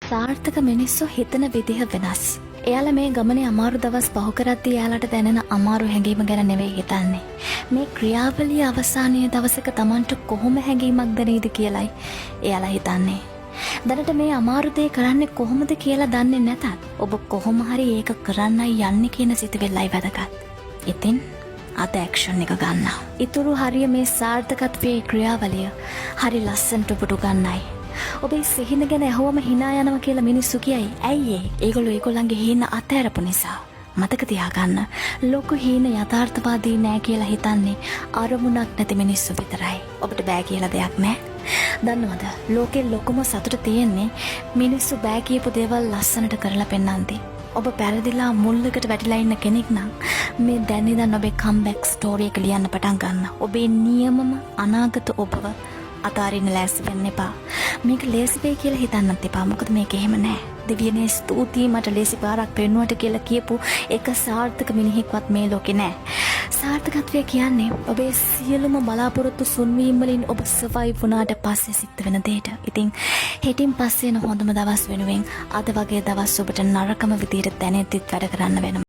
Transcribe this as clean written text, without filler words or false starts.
සාර්ථක මිනිස්සු හිතන විදිහ වෙනස්. එයාලා මේ ගමනේ අමාරු දවස් පහු කරද්දී එයාලට දැනෙන අමාරු හැඟීම ගැන නෙවෙයි හිතන්නේ. මේ ක්‍රියාවලිය අවසානයේ දවසක Tamanට කොහොම හැඟීමක් දැනෙයිද කියලායි එයාලා හිතන්නේ. දැනට මේ අමාරු දේ කරන්නේ කොහොමද කියලා දන්නේ නැතත් ඔබ කොහොම හරි ඒක කරන්නයි යන්නේ කියන සිතුවිල්ලයි වැදගත්. ඉතින් අද ඇක්ෂන් එක ගන්න. ඊතුරු හරිය මේ සාර්ථකත්වයේ ක්‍රියාවලිය හරි ලස්සනට පුටු ගන්නයි. ඔබේ සිහින ගැන ඇහුවම hina යනවා කියලා මිනිස්සු කියයි. ඇයි ඒ? ඒගොල්ලෝ ඒගොල්ලන්ගේ හීන අතහැරපු නිසා. මතක තියාගන්න. ලොකු හීන යථාර්ථවාදී නෑ කියලා හිතන්නේ අරමුණක් නැති මිනිස්සු විතරයි. ඔබට බෑ කියලා දෙයක් නෑ. දන්නවද? ලෝකේ ලොකුම සතුට තියෙන්නේ මිනිස්සු බෑ කියපු දේවල් ලස්සනට කරලා පෙන්නන්ති. ඔබ පැරදිලා මුල්ලකට වැටිලා ඉන්න කෙනෙක් නම් මේ දැන් ඉඳන් ඔබේ කම්බැක් ස්ටෝරි එක ලියන්න පටන් ගන්න. ඔබේ නියමම අනාගත ඔබව අතාරින්න ලෑස්ති වෙන්න එපා. මේක ලේසි වෙයි කියලා හිතන්නත් එපා. මොකද මේක එහෙම නෑ. දෙවියනේ ස්තුතියි මට ලේසි පාරක් පෙන්නුවට කියලා කියපු එක සාර්ථක මිනිහෙක්වත් මේ ලෝකේ නෑ. සාර්ථකත්වය කියන්නේ ඔබේ සියලුම බලාපොරොත්තු සුන්වීම් වලින් ඔබ සර්වයිව් වුණාට පස්සේ සිද්ධ වෙන දෙයට. ඉතින් හෙටින් පස්සේ එන හොඳම දවස් වෙනුවෙන් අද වගේ දවස් ඔබට නරකම විදියට දැනෙද්දිත් වැඩ කරන්න වෙනවා.